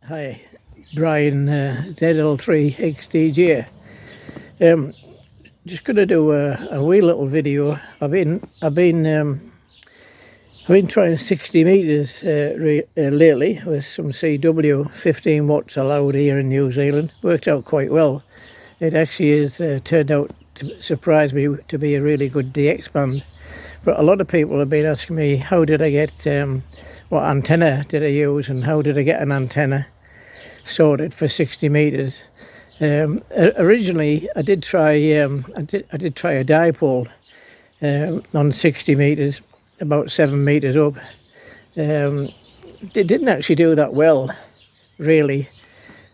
Hi, Brian, ZL3XDJ. Just going to do a wee little video. I've been trying 60 meters lately with some CW, 15 watts allowed here in New Zealand. Worked out quite well. It actually has turned out to surprise me to be a really good DX band. But a lot of people have been asking me, how did I get, what antenna did I use, and how did I get an antenna sorted for 60 meters. Originally I did try a dipole on 60 meters, about 7 meters up. It didn't actually do that well, really.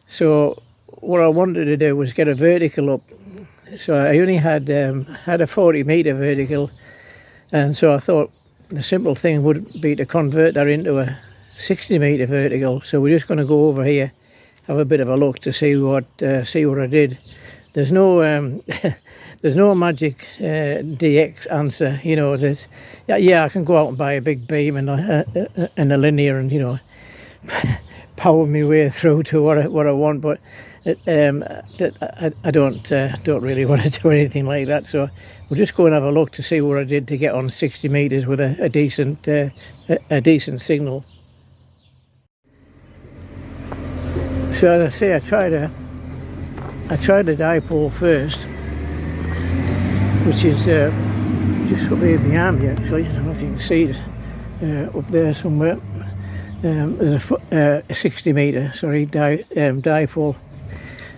So what I wanted to do was get a vertical up. So I only had a 40 meter vertical, and so I thought the simple thing would be to convert that into a 60 meter vertical. So we're just going to go over here, have a bit of a look to see what I did. There's no there's no magic DX answer, you know. There's I can go out and buy a big beam and a linear and, you know, power my way through to what I want, but I don't really want to do anything like that. So we'll just go and have a look to see what I did to get on 60 meters with a decent signal. So as I say, I tried a dipole first, which is just up here behind me actually. I don't know if you can see it up there somewhere. There's a 60 meter dipole.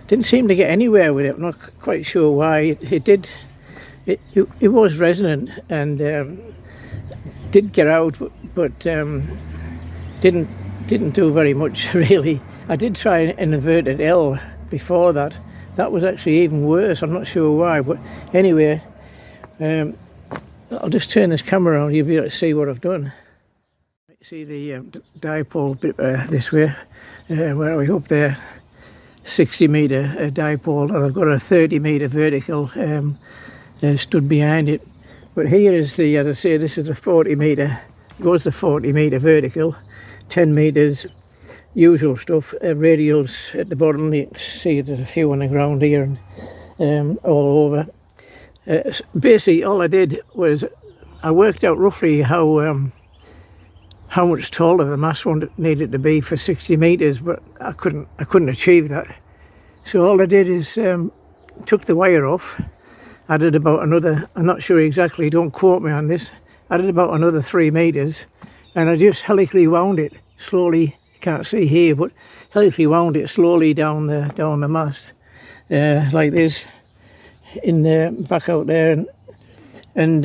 Didn't seem to get anywhere with it. I'm not quite sure why. It was resonant and did get out, but didn't do very much really. I did try an inverted L before that. That was actually even worse. I'm not sure why, but anyway, I'll just turn this camera on. You'll be able to see what I've done. See the dipole bit this way. Where are we? Up there, 60 meter dipole, and I've got a 30 meter vertical stood behind it. But here is the, as I say, this is the 40 meter. Goes the 40 meter vertical, 10 meters. Usual stuff, radials at the bottom. You can see there's a few on the ground here and all over. Basically, all I did was I worked out roughly how much taller the mast needed to be for 60 meters, but I couldn't achieve that. So all I did is took the wire off, added about another, I'm not sure exactly, don't quote me on this, added about another 3 meters, and I just helically wound it slowly. Can't see here, but helically wound it slowly down the mast like this, in the back out there, and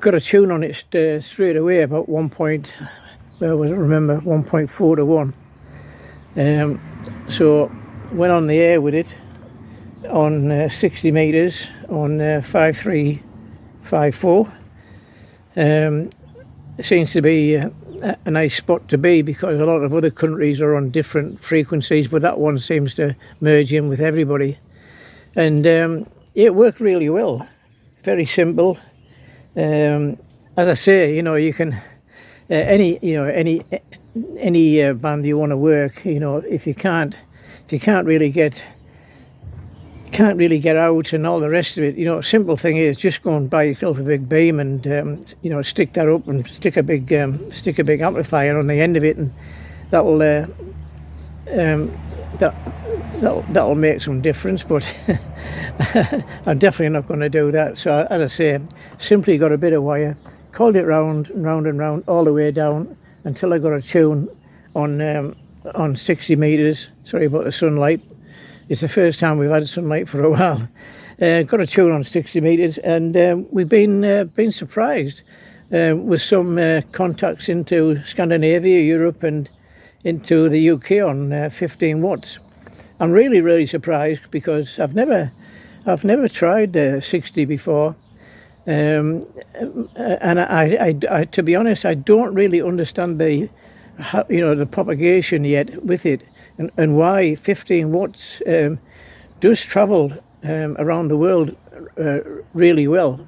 got a tune on it straight away about 1.4 to 1. So went on the air with it on 60 meters on 5354. It seems to be a nice spot to be because a lot of other countries are on different frequencies, but that one seems to merge in with everybody. And it worked really well. Very simple. As I say, you know, you can any band you want to work, you know, if you can't really get out and all the rest of it, you know, simple thing is just go and buy yourself a big beam and you know, stick that up and stick a big amplifier on the end of it, and that'll make some difference. But I'm definitely not going to do that. So as I say, simply got a bit of wire, coiled it round and round all the way down until I got a tune on 60 meters. Sorry about the sunlight. It's the first time we've had sunlight for a while. Got a tune on 60 meters, and we've been surprised with some contacts into Scandinavia, Europe, and into the UK on 15 watts. I'm really surprised because I've never tried 60 before, and I to be honest, I don't really understand the propagation yet with it. And why 15 watts does travel around the world really well.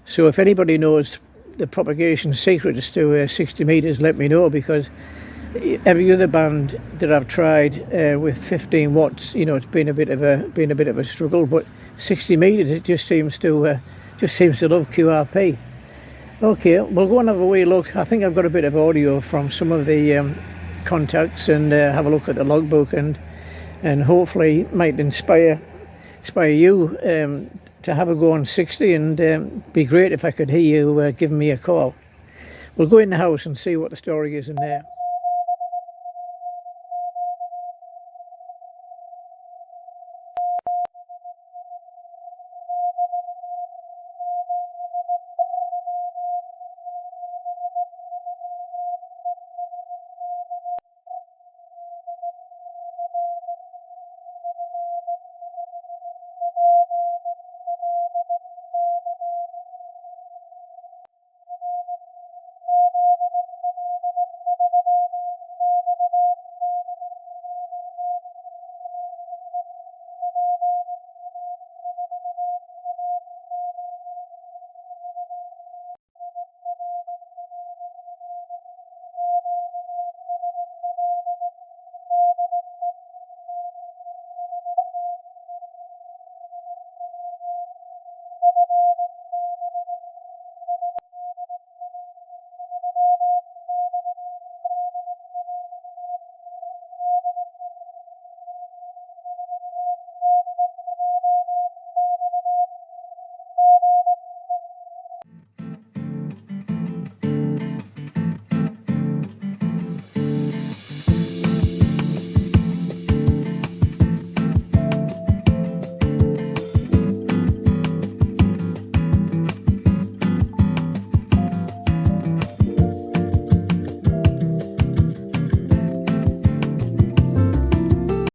So if anybody knows the propagation secret is to 60 meters, let me know, because every other band that I've tried with 15 watts, you know, it's been a bit of a struggle. But 60 meters, it just seems to love QRP. Okay, we'll go and have a wee look. I think I've got a bit of audio from some of the contacts, and have a look at the logbook, and hopefully might inspire you to have a go on 60, and be great if I could hear you giving me a call. We'll go in the house and see what the story is in there.